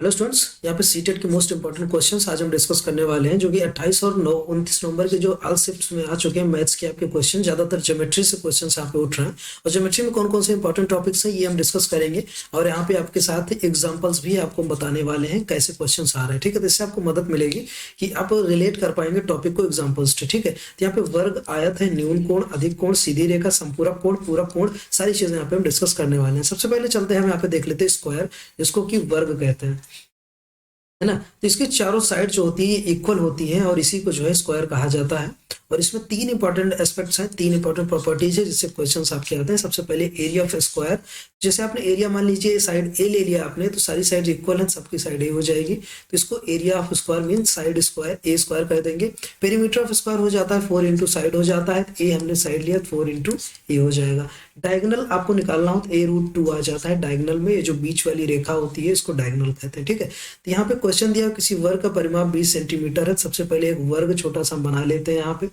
Hello students, यहाँ पे CTET के मोस्ट इंपॉर्टेंट क्वेश्चंस आज हम डिस्कस करने वाले हैं, जो कि 28 और 29 नवंबर के जो ऑल शिफ्ट्स में आ चुके हैं मैथ्स के आपके क्वेश्चन। ज्यादातर ज्योमेट्री से क्वेश्चंस यहाँ पे उठ रहे हैं और ज्योमेट्री में कौन कौन से इंपॉर्टेंट टॉपिक्स हैं ये हम डिस्कस करेंगे। और यहाँ पे आपके साथ एग्जाम्पल्स भी आपको बताने वाले हैं कैसे क्वेश्चन आ रहे हैं। ठीक है, तो इससे आपको मदद मिलेगी कि आप रिलेट कर पाएंगे टॉपिक को एग्जाम्पल्स से। ठीक है, तो यहाँ पे वर्ग, आयत है, न्यून कोण, अधिक कोण, सीधी रेखा, संपूरक कोण, पूरक कोण, सारी चीजें यहाँ पे हम डिस्कस करने वाले हैं। सबसे पहले चलते हैं, हम यहाँ पे देख लेते हैं स्क्वायर, जिसको कि वर्ग कहते हैं, है ना। तो इसके चारों साइड जो होती है इक्वल होती है और इसी को जो है स्क्वायर कहा जाता है। और इसमें तीन इंपॉर्टेंट एस्पेक्ट्स हैं, तीन इंपॉर्टेंट प्रॉपर्टीज है जिससे क्वेश्चंस आपके आते हैं। सबसे पहले एरिया ऑफ स्क्वायर, जैसे आपने एरिया मान लीजिए साइड ए ले लिया आपने, तो सारी साइड इक्वल है, सबकी साइड ए हो जाएगी, तो इसको area of square mean side square A square कर देंगे। पेरीमीटर ऑफ स्क्वायर हो जाता है 4 इंटू साइड हो जाता है, ए हमने साइड लिया 4 इंटू ए हो जाएगा। डायगोनल आपको निकालना हो तो a√2 आ जाता है डायगोनल में, ये जो बीच वाली रेखा होती है इसको डायगोनल कहते हैं। ठीक है, तो यहाँ पे क्वेश्चन दिया किसी वर्ग का परिमाप 20 सेंटीमीटर है। सबसे पहले एक वर्ग छोटा सा बना लेते हैं यहाँ पे,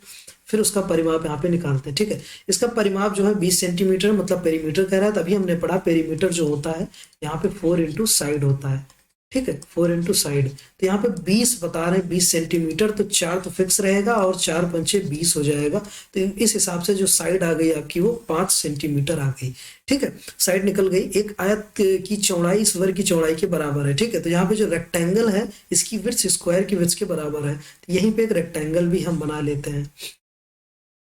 फिर उसका परिमाप यहाँ पे निकालते हैं। ठीक है, इसका परिमाप जो है 20 सेंटीमीटर, मतलब पेरीमीटर कह रहा है, तभी हमने पढ़ा पेरीमीटर जो होता है यहाँ पे 4 इंटू साइड होता है। ठीक है, 4 इंटू साइड, तो यहाँ पे 20 बता रहे हैं, 20 सेंटीमीटर, तो 4 तो फिक्स रहेगा और 4 पंचे 20 हो जाएगा। तो इस हिसाब से जो साइड आ गई आपकी वो 5 सेंटीमीटर आ गई। ठीक है, साइड निकल गई। एक आयत की चौड़ाई इस वर्ग की चौड़ाई के बराबर है। ठीक है, तो यहाँ पे जो रेक्टेंगल है इसकी विड्थ स्क्वायर की विड्थ के बराबर है, तो यहीं पे एक रेक्टेंगल भी हम बना लेते हैं।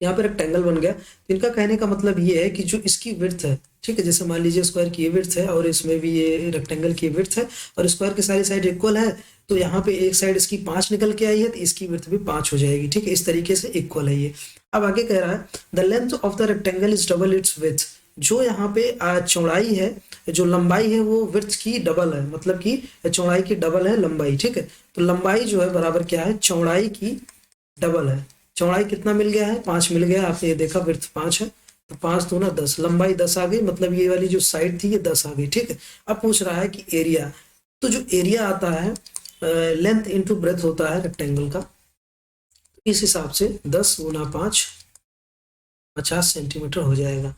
यहाँ पे रेक्टेंगल बन गया। तो इनका कहने का मतलब ये है कि जो इसकी विड्थ है, ठीक है, जैसे मान लीजिए स्क्वायर की ये विड्थ है और इसमें भी ये रेक्टेंगल की विड्थ है और स्क्वायर की सारी साइड इक्वल है, तो यहाँ पे एक साइड इसकी 5 निकल के आई है तो इसकी विड्थ भी 5 हो जाएगी। ठीक है, इस तरीके से इक्वल है ये। अब आगे कह रहा है the length of the rectangle is double it's width, जो यहाँ पे चौड़ाई है, जो लंबाई है वो विड्थ की डबल है, मतलब कि चौड़ाई की डबल है लंबाई। ठीक है, तो लंबाई जो है बराबर क्या है, चौड़ाई की डबल है। चौड़ाई कितना मिल गया है, 5 मिल गया, आपने ये देखा विड्थ 5 है, तो 5 दूना 10, लंबाई 10 आ गई, मतलब ये वाली जो साइड थी ये 10 आ गई। ठीक है, अब पूछ रहा है कि एरिया, तो जो एरिया आता है लेंथ इंटू ब्रेथ होता है रेक्टेंगल का, इस हिसाब से 10 गुना 5 50 सेंटीमीटर हो जाएगा।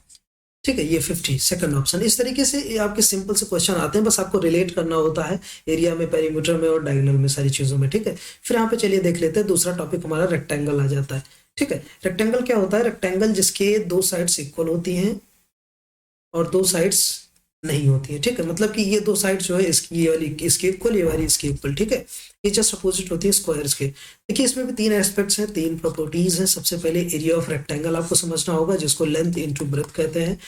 ठीक है, ये 50 सेकंड ऑप्शन। इस तरीके से ये आपके सिंपल से क्वेश्चन आते हैं, बस आपको रिलेट करना होता है एरिया में, पेरीमीटर में और डायगोनल में, सारी चीजों में। ठीक है, फिर यहाँ पे चलिए देख लेते हैं दूसरा टॉपिक हमारा रेक्टेंगल आ जाता है। ठीक है, रेक्टेंगल क्या होता है, रेक्टेंगल जिसके दो साइड्स इक्वल होती हैं और दो साइड्स नहीं होती है। ठीक है, मतलब कि ये दो साइड जो है इसकी, ये वाली इसके इक्वल, ये वाली इसके इक्वल। ठीक है, ये जस्ट अपोजिट होती है स्क्वायर्स के। देखिए इसमें भी तीन एस्पेक्ट्स हैं, तीन प्रॉपर्टीज हैं। सबसे पहले एरिया ऑफ रेक्टेंगल आपको समझना होगा, जिसको लेंथ इंटू ब्रेथ कहते हैं।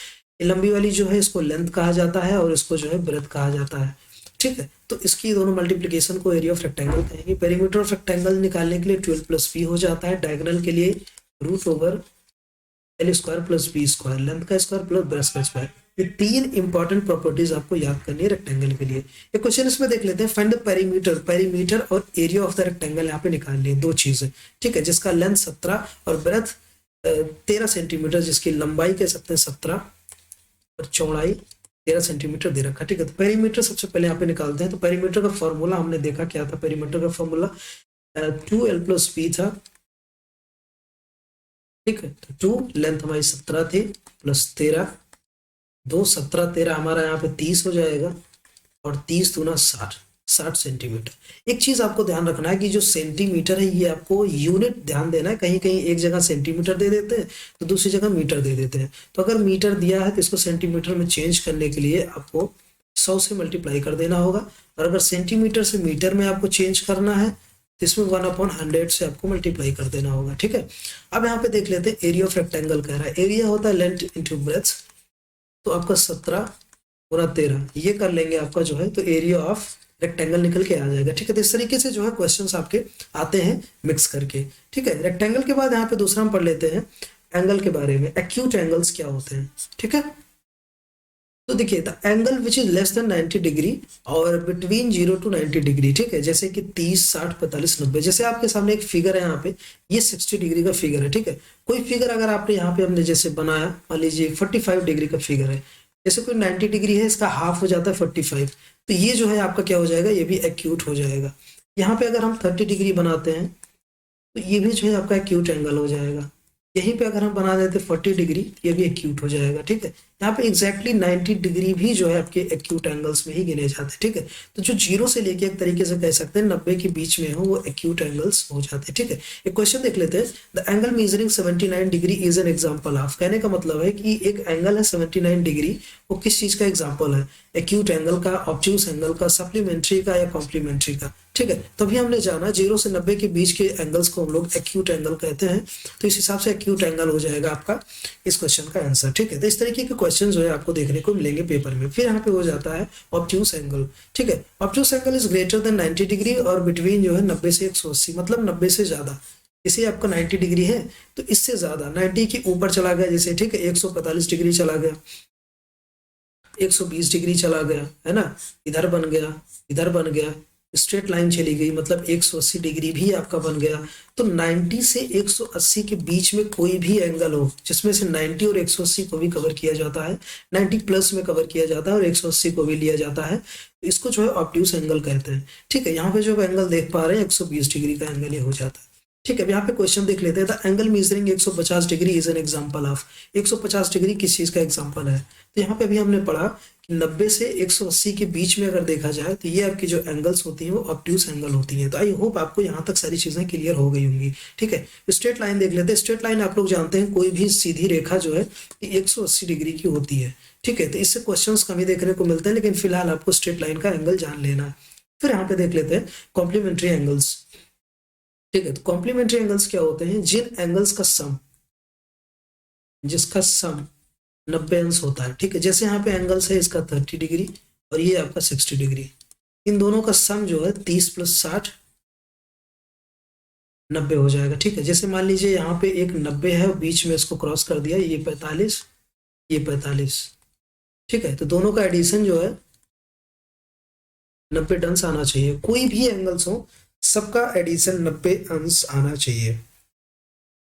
लंबी वाली जो है इसको लेंथ कहा जाता है और इसको जो है ब्रेथ कहा जाता है। ठीक है, तो इसकी दोनों मल्टीप्लीकेशन को एरिया ऑफ रेक्टेंगल कहेंगे। पेरीमीटर ऑफ रेक्टेंगल निकालने के लिए 12+b हो जाता है, डायगोनल के लिए √L square plus B square, length का स्क्वायर प्लस ब्रेथ का स्क्वायर। ये तीन इंपॉर्टेंट प्रॉपर्टीज आपको याद करनी है रेक्टेंगल के लिए। एक क्वेश्चन इसमें देख लेते हैं, फाइंड द पेरीमीटर, पेरीमीटर और एरिया ऑफ द रेक्टेंगल यहाँ पे निकाल लिए, दो चीजें। ठीक है, जिसका लेंथ 17 और ब्रेथ 13 सेंटीमीटर, जिसकी लंबाई कह सकते हैं 17 और चौड़ाई 13 सेंटीमीटर दे रखा। ठीक है, तो पेरीमीटर सबसे पहले यहाँ पे निकालते हैं। तो पेरीमीटर का फॉर्मूला हमने देखा क्या था, पेरीमीटर का फॉर्मूला 2l+b था। ठीक है, तो 2 लेंथ हमारी 17 थी प्लस 13, 2 17 13 हमारा यहाँ पे 30 हो जाएगा और 30 दूना 60 सेंटीमीटर। एक चीज आपको ध्यान रखना है कि जो सेंटीमीटर है ये आपको यूनिट ध्यान देना है, कहीं कहीं एक जगह सेंटीमीटर दे देते हैं तो दूसरी जगह मीटर दे देते हैं। तो अगर मीटर दिया है तो इसको सेंटीमीटर में चेंज करने के लिए आपको 100 से मल्टीप्लाई कर देना होगा, और अगर सेंटीमीटर से मीटर में आपको चेंज करना है तो इसमें 1/100 से आपको मल्टीप्लाई कर देना होगा। ठीक है, अब यहाँ पे देख लेते हैं एरिया ऑफ रेक्टेंगल कह रहा है, एरिया होता है लेंथ इंटू ब्रेथ, तो आपका 17 गुना 13 ये कर लेंगे आपका जो है, तो एरिया ऑफ रेक्टेंगल निकल के आ जाएगा। ठीक है, तो इस तरीके से जो है क्वेश्चंस आपके आते हैं मिक्स करके। ठीक है, रेक्टेंगल के बाद यहाँ पे दूसरा हम पढ़ लेते हैं एंगल के बारे में, एक्यूट एंगल्स क्या होते हैं। ठीक है, तो देखिए the angle which is less than 90 degree और बिटवीन 0 to 90 डिग्री। ठीक है, जैसे कि 30 60 45 90, जैसे आपके सामने एक फिगर है यहाँ पे, ये 60 डिग्री का फिगर है। ठीक है, कोई फिगर अगर आपने यहाँ पे हमने जैसे बनाया, मान लीजिए 45 डिग्री का फिगर है, जैसे कोई 90 डिग्री है, इसका हाफ हो जाता है 45, तो ये जो है आपका क्या हो जाएगा, ये भी एक्यूट हो जाएगा। यहाँ पे अगर हम 30 डिग्री बनाते हैं तो ये भी जो है आपका एक्यूट एंगल हो जाएगा। यहीं पे अगर हम बना देते 40 डिग्री, ये भी एक्यूट हो जाएगा। ठीक है, यहाँ पे एग्जैक्टली 90 डिग्री भी जो है आपके एक्यूट एंगल्स में ही गिने जाते हैं, ठीक है। तो जो 0 से लेके एक तरीके से कह सकते हैं 90 के बीच में हो वो एक्यूट एंगल्स हो जाते हैं, ठीक है। एक क्वेश्चन देख लेते हैं, the angle measuring 79 degree is an example of. कहने का मतलब है कि एक एंगल है 79 डिग्री, वो किस चीज का एग्जाम्पल है, एक्यूट एंगल का, ऑब्ट्यूस एंगल का, सप्लीमेंट्री का या कॉम्प्लीमेंट्री का, ठीक है। तभी हमने जाना 0 से 90 के बीच के एंगल्स को हम लोग एक्यूट एंगल कहते हैं, तो इस हिसाब से एक्यूट एंगल हो जाएगा आपका इस क्वेश्चन का आंसर, ठीक है। तो इस तरीके के क्वेश्चन जो है आपको देखने को मिलेंगे पेपर में। फिर यहाँ पे हो जाता है ऑब्ट्यूस एंगल, ठीक है। Obtuse angle is greater than 90 degree और बिटवीन जो है 90 से 180, मतलब 90 से ज्यादा। इसे आपका 90 डिग्री है तो इससे ज्यादा 90 के ऊपर चला गया जैसे, ठीक है, 145 डिग्री चला गया, 120 डिग्री चला गया, है ना, इधर बन गया, इधर बन गया, स्ट्रेट लाइन चली गई, मतलब 180 डिग्री भी आपका बन गया। तो 90 से 180 के बीच में कोई भी एंगल हो जिसमें से 90 और 180 को भी कवर किया जाता है, 90 प्लस में कवर किया जाता है और 180 को भी लिया जाता है, तो इसको जो है ऑब्ट्यूस एंगल कहते हैं, ठीक है। यहाँ पे जो एंगल देख पा रहे हैं 120 डिग्री का एंगल ये हो जाता है, ठीक है। अब यहाँ पे क्वेश्चन देख लेते हैं, the angle measuring 150 degree is an example of. 150 degree किस चीज का एग्जांपल है, तो यहाँ पे अभी हमने पढ़ा कि 90 से 180 के बीच में अगर देखा जाए तो ये आपकी जो एंगल्स होती हैं वो ऑब्ट्यूस एंगल होती हैं। तो आई होप आपको यहाँ तक सारी चीजें क्लियर हो गई होंगी, ठीक है। स्ट्रेट लाइन देख लेते हैं, स्ट्रेट लाइन आप लोग जानते हैं कोई भी सीधी रेखा जो है 180 डिग्री की होती है, ठीक है। तो इससे क्वेश्चंस कम ही देखने को मिलते हैं, लेकिन फिलहाल आपको स्ट्रेट लाइन का एंगल जान लेना है। फिर यहाँ पे देख लेते हैं कॉम्प्लीमेंट्री एंगल्स, ठीक है। तो कॉम्प्लीमेंट्री एंगल्स क्या होते हैं, जिन एंगल्स का सम, जिसका सम 90 अंश होता है, ठीक है। जैसे यहाँ पे एंगल्स है इसका 30 डिग्री और ये आपका 60 डिग्री, इन दोनों का सम जो है 30 + 60 90 हो जाएगा, ठीक है। जैसे मान लीजिए यहाँ पे एक 90 है और बीच में इसको क्रॉस कर दिया, ये 45, ये 45, ठीक है। तो दोनों का एडिशन जो है 90 अंश आना चाहिए। कोई भी एंगल्स हो सबका एडिशन 90 अंश आना चाहिए,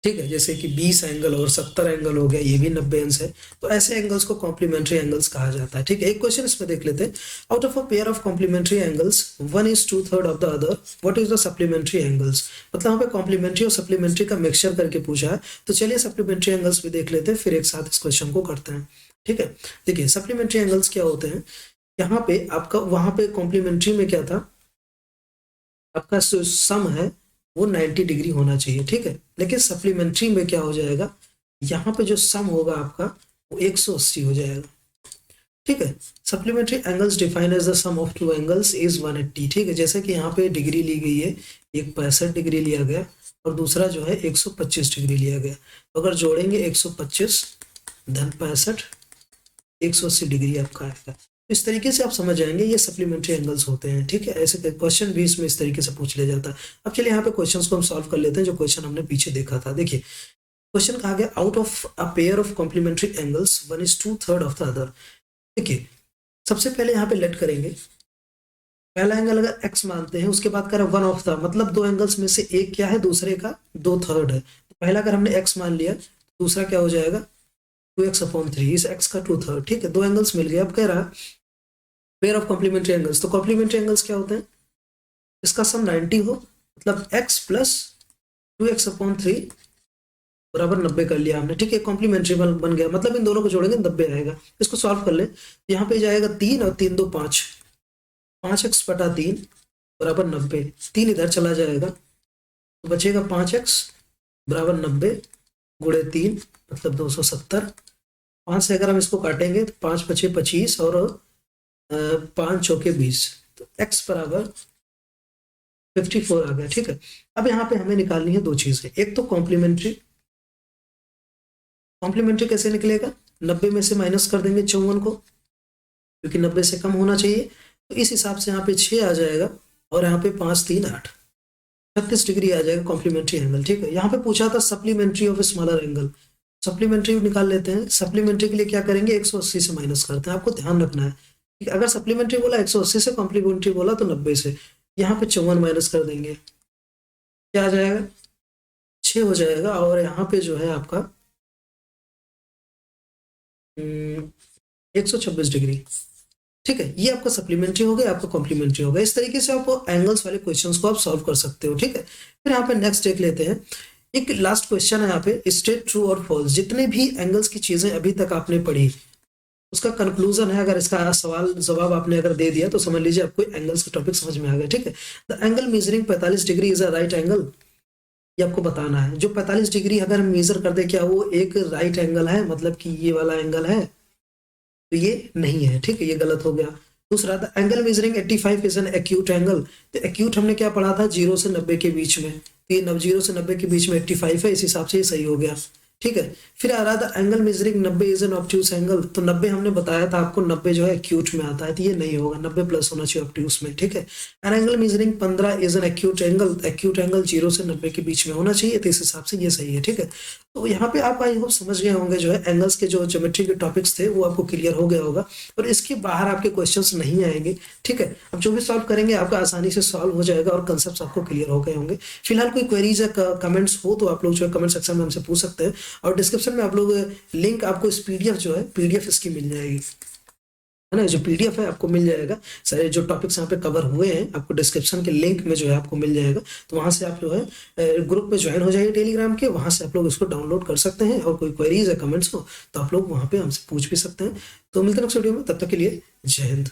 ठीक है। जैसे कि 20 एंगल और 70 एंगल हो गया, ये भी 90 अंश है। तो ऐसे एंगल्स को कॉम्प्लीमेंट्री एंगल्स कहा जाता है, ठीक है। एक क्वेश्चन इसमें देख लेते हैं, out of a pair of complementary angles one is 2/3 of the other, what is the supplementary angles. मतलब यहाँ पे कॉम्प्लीमेंट्री और सप्लीमेंट्री का मिक्सचर करके पूछा है, तो चलिए सप्लीमेंट्री एंगल्स भी देख लेते हैं, फिर एक साथ इस क्वेश्चन को करते हैं, ठीक है। देखिए सप्लीमेंट्री एंगल्स क्या होते हैं, यहाँ पे आपका, वहां पे कॉम्प्लीमेंट्री में क्या था, आपका सम है वो 90 डिग्री होना चाहिए, ठीक है। लेकिन सप्लीमेंट्री में क्या हो जाएगा, यहाँ पे जो सम होगा आपका वो 180 हो जाएगा, ठीक है। Supplementary angles define as the sum of two angles is 180, ठीक है। जैसे कि यहाँ पे डिग्री ली गई है, एक 65 डिग्री लिया गया और दूसरा जो है 125 डिग्री लिया गया। तो अगर जोड़ेंगे 125 धन 65, 180 डिग्री आपका आएगा। इस तरीके से आप समझ जाएंगे ये सप्लीमेंट्री एंगल्स होते हैं, ठीक है। ऐसे क्वेश्चन भी इसमें इस तरीके से पूछ लिया जाता है। अब चलिए यहाँ पे क्वेश्चंस को हम सॉल्व कर लेते हैं, जो क्वेश्चन हमने पीछे देखा था। देखिए क्वेश्चन कहा गया, out of a pair of complementary angles one is 2/3 of the other. देखिए सबसे पहले यहाँ पे लेट करेंगे, पहला एंगल अगर x मानते हैं, उसके बाद करें 1 ऑफ द, मतलब दो एंगल्स में से एक क्या है, दूसरे का 2/3 है। तो पहला अगर हमने x मान लिया, दूसरा क्या हो जाएगा 2x/3, इस x का 2/3, ठीक है। दो एंगल्स मिल गए। अब कह रहा पेयर ऑफ कॉम्प्लीमेंट्री एंगल्स, तो कॉम्प्लीमेंट्री एंगल्स क्या होते हैं, इसका सम 90 हो, मतलब x + 2x/3 बराबर 90 कर लिया हमने, ठीक है। कॉम्प्लीमेंट्री बन गया, मतलब इन दोनों को जोड़ेंगे 90 आएगा। इसको सॉल्व कर ले, यहाँ पे जाएगा 3 और 3 2 5, 5x/3 बराबर 90, 3 इधर चला जाएगा तो बचेगा 5x बराबर 90 गुणे 3 मतलब 270। 5 से अगर हम इसको काटेंगे तो 5 × 5 = 25 और 5 × 4 = 20, तो x बराबर 54 आ गया, ठीक है। अब यहाँ पे हमें निकालनी है दो चीजें, एक तो कॉम्प्लीमेंट्री। कॉम्प्लीमेंट्री कैसे निकलेगा, 90 में से माइनस कर देंगे 54 को, क्योंकि 90 से कम होना चाहिए। तो इस हिसाब से यहाँ पे 6 आ जाएगा और यहाँ पे 5 3 8, 36 डिग्री आ जाएगा कॉम्प्लीमेंट्री एंगल, ठीक है। यहाँ पे पूछा था supplementary of smaller angle, supplementary निकाल लेते हैं। सप्लीमेंट्री के लिए क्या करेंगे, 180 से माइनस करते हैं। आपको ध्यान रखना है कि अगर सप्लीमेंट्री बोला 180 से, कॉम्प्लीमेंट्री बोला तो 90 से। यहाँ पे 54 माइनस कर देंगे, क्या आ जाएगा 6 हो जाएगा, और यहाँ पे जो है आपका 126 डिग्री, ठीक है। ये आपका सप्लीमेंट्री हो गया, आपका कॉम्प्लीमेंट्री हो गया। इस तरीके से आप एंगल्स वाले क्वेश्चंस को आप सॉल्व कर सकते हो, ठीक है। फिर यहाँ पे नेक्स्ट देख लेते हैं, एक लास्ट क्वेश्चन है यहाँ पे, स्टेट ट्रू और फॉल्स। जितने भी एंगल्स की चीजें अभी तक आपने पढ़ी, उसका कंक्लूजन है, अगर इसका सवाल जवाब आपने अगर दे दिया तो समझ लीजिए आपको एंगल्स के टॉपिक समझ में आ गए, ठीक है। The angle measuring 45 degree is a right angle, ये आपको बताना है। जो 45 डिग्री अगर हम मेजर कर दे, क्या वो एक राइट एंगल है, मतलब कि ये वाला एंगल है, तो ये नहीं है, ठीक है, ये गलत हो गया। दूसरा, the angle measuring 85 is an acute angle, तो एक्यूट हमने क्या पढ़ा था, 0 से 90 के बीच में, तो ये 0 से 90 के बीच में 85 है, इस हिसाब से ये सही हो गया, ठीक है। फिर आ रहा था angle measuring 90 is an obtuse angle, तो 90 हमने बताया था आपको 90 जो है एक्यूट में आता है, तो ये नहीं होगा, 90 प्लस होना चाहिए ऑब्ट्यूस में, ठीक है। An angle measuring 15 is an acute angle, acute angle 0 से 90 के बीच में होना चाहिए, तो इस हिसाब से ये सही है, ठीक है। तो यहाँ पे आप आई होप समझ गए होंगे, जो है एंगल्स के जो ज्योमेट्री के टॉपिक्स थे वो आपको क्लियर हो गया होगा, और इसके बाहर आपके क्वेश्चंस नहीं आएंगे, ठीक है। अब जो भी सॉल्व करेंगे आपका आसानी से सॉल्व हो जाएगा और कंसेप्ट आपको क्लियर हो गए होंगे। फिलहाल कोई क्वेरीज या कमेंट्स हो तो आप लोग जो है कमेंट सेक्शन में हमसे पूछ सकते हैं, और डिस्क्रिप्शन में आप लोग लिंक, आपको इस पीडीएफ जो है, पीडीएफ इसकी मिल जाएगी, है ना, जो पीडीएफ है आपको मिल जाएगा, सारे जो टॉपिक्स यहाँ पे कवर हुए हैं आपको डिस्क्रिप्शन के लिंक में जो है आपको मिल जाएगा, तो वहां से आप जो है ग्रुप में ज्वाइन हो जाइए टेलीग्राम के, वहां से आप लोग इसको डाउनलोड कर सकते हैं, और कोई क्वेरीज या कमेंट्स हो तो आप लोग वहां पे हमसे पूछ भी सकते हैं। तो मिलते हैं नेक्स्ट वीडियो में, तब तक के लिए जय हिंद।